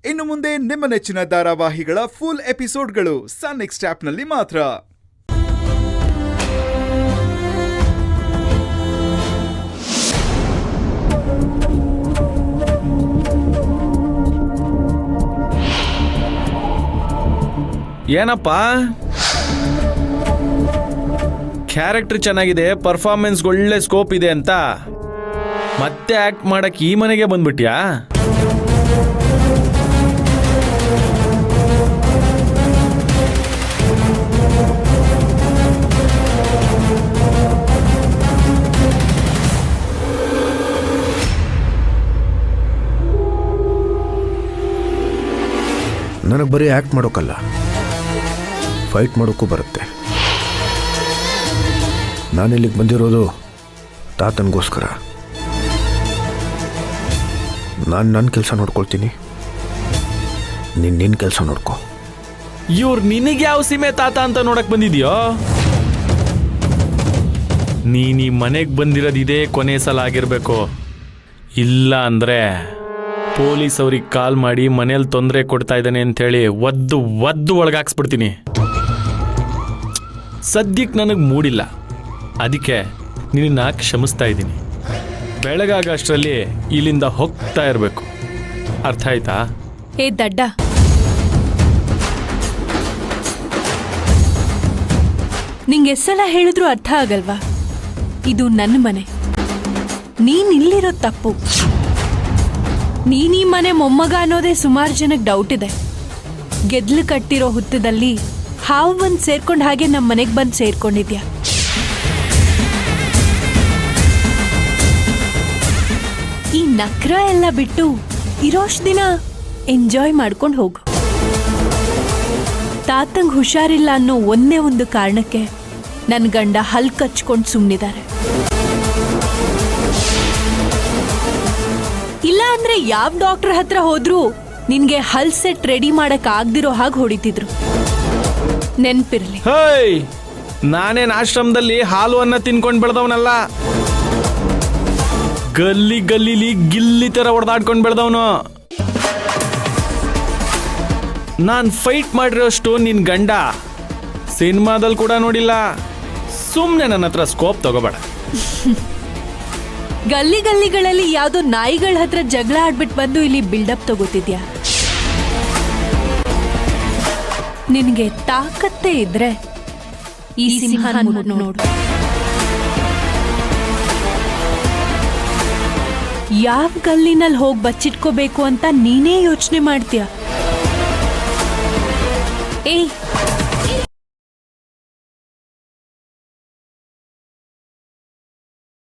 ಇನ್ನು ಮುಂದೆ ನಿಮ್ಮ ನೆಚ್ಚಿನ ಧಾರಾವಾಹಿಗಳ ಫುಲ್ ಎಪಿಸೋಡ್ಗಳು ಸನ್ ನೆಕ್ಸ್ಟ್ ಆಪ್ನಲ್ಲಿ ಮಾತ್ರ. ಏನಪ್ಪ ಕ್ಯಾರೆಕ್ಟರ್ ಚೆನ್ನಾಗಿದೆ, ಪರ್ಫಾರ್ಮೆನ್ಸ್ ಒಳ್ಳೆ ಸ್ಕೋಪ್ ಇದೆ ಅಂತ ಮತ್ತೆ ಆಕ್ಟ್ ಮಾಡಕ್ ಈ ಮನೆಗೆ ಬಂದ್ಬಿಟ್ಯಾ? ನನಗೆ ಬರೀ ಆ್ಯಕ್ಟ್ ಮಾಡೋಕ್ಕಲ್ಲ, ಫೈಟ್ ಮಾಡೋಕ್ಕೂ ಬರುತ್ತೆ. ನಾನಿಲ್ಲಿಗೆ ಬಂದಿರೋದು ತಾತನಿಗೋಸ್ಕರ. ನಾನು ನನ್ನ ಕೆಲಸ ನೋಡ್ಕೊಳ್ತೀನಿ, ನಿನ್ನ ಕೆಲಸ ನೋಡ್ಕೊ. ಇವ್ರು ನಿನಗೆ ಯಾವ ಸೀಮೆ ತಾತ ಅಂತ ನೋಡಕ್ ಬಂದಿದ್ಯೋ? ನೀನು ಮನೆಗೆ ಬಂದಿರೋದು ಇದೇ ಕೊನೆ ಸಲ ಆಗಿರ್ಬೇಕು. ಇಲ್ಲ ಅಂದ್ರೆ ಪೊಲೀಸ್ ಅವ್ರಿಗೆ ಕಾಲ್ ಮಾಡಿ ಮನೇಲಿ ತೊಂದರೆ ಕೊಡ್ತಾ ಇದ್ದಾನೆ ಅಂಥೇಳಿ ಒದ್ದು ಒಳಗಾಕ್ಸ್ಬಿಡ್ತೀನಿ. ಸದ್ಯಕ್ಕೆ ನನಗೆ ಮೂಡಿಲ್ಲ, ಅದಕ್ಕೆ ನಿನ್ನ ಕ್ಷಮಿಸ್ತಾ ಇದ್ದೀನಿ. ಬೆಳಗಾಗ ಅಷ್ಟರಲ್ಲಿ ಇಲ್ಲಿಂದ ಹೋಗ್ತಾ ಇರಬೇಕು, ಅರ್ಥ ಆಯ್ತಾ? ಏ ದಡ್ಡ, ನಿಂಗೆ ಎಷ್ಟೆಲ್ಲ ಹೇಳಿದ್ರು ಅರ್ಥ ಆಗಲ್ವಾ? ಇದು ನನ್ನ ಮನೆ, ನೀನ್ ಇಲ್ಲಿರೋ ತಪ್ಪು. ನೀನೀ ಮನೆ ಮೊಮ್ಮಗ ಅನ್ನೋದೇ ಸುಮಾರು ಜನಕ್ಕೆ ಡೌಟ್ ಇದೆ. ಗೆದ್ಲು ಕಟ್ಟಿರೋ ಹುತ್ತದಲ್ಲಿ ಹಾವು ಬಂದು ಸೇರ್ಕೊಂಡ್ ಹಾಗೆ ನಮ್ಮ ಮನೆಗೆ ಬಂದು ಸೇರ್ಕೊಂಡಿದ್ಯಾ. ಈ ನಕ್ರ ಎಲ್ಲ ಬಿಟ್ಟು ಇರೋಷ್ಟು ದಿನ ಎಂಜಾಯ್ ಮಾಡ್ಕೊಂಡು ಹೋಗು. ತಾತಂಗ್ ಹುಷಾರಿಲ್ಲ ಅನ್ನೋ ಒಂದೇ ಒಂದು ಕಾರಣಕ್ಕೆ ನನ್ನ ಗಂಡ ಹಲ್ ಕಚ್ಕೊಂಡು ಸುಮ್ಮನಿದ್ದಾರೆ. ಇಲ್ಲ ಅಂದ್ರೆ ಯಾವ ಡಾಕ್ಟರ್ ಹತ್ರ ಹೋದ್ರು ನಿನ್ಗೆ ಹಲ್ ಸೆಟ್ ರೆಡಿ ಮಾಡಕ್ ಆಗ್ದಿರೋ ಹಾಗೆ ಹೊಡಿತಿದ್ರು. ನೆನ್ಪಿರ್ಲಿ. ಹೇಯ್, ನಾನೇನ್ ಆಶ್ರಮದಲ್ಲಿ ಹಾಲು ಅನ್ನ ತಿನ್ಕೊಂಡ್ ಬೆಳೆದವನಲ್ಲ. ಗಲ್ಲಿಲಿ ಗಿಲ್ಲಿ ತರ ಹೊಡೆದಾಡ್ಕೊಂಡ್ ಬೆಳೆದವನು. ನಾನ್ ಫೈಟ್ ಮಾಡಿರೋಷ್ಟು ನಿನ್ ಗಂಡ ಸಿನಿಮಾದಲ್ಲಿ ಕೂಡ ನೋಡಿಲ್ಲ. ಸುಮ್ನೆ ನನ್ನ ಹತ್ರ ಸ್ಕೋಪ್ ತಗೋಬೇಡ. ಗಲ್ಲಿಗಳಲ್ಲಿ ಯಾವ್ದೋ ನಾಯಿಗಳ ಹತ್ರ ಜಗಳ ಆಡ್ಬಿಟ್ಟು ಬಂದು ಇಲ್ಲಿ ಬಿಲ್ಡಪ್ ತಗೋತಿದ್ಯಾ? ನಿನ್ಗೆ ತಾಕತ್ತೇ ಇದ್ರೆ ಈ ಸಿಂಹ ನೋಡು. ಯಾವ ಗಲ್ಲಿನಲ್ಲಿ ಹೋಗಿ ಬಚ್ಚಿಟ್ಕೋಬೇಕು ಅಂತ ನೀನೇ ಯೋಚನೆ ಮಾಡ್ತೀಯ. ಏಯ್,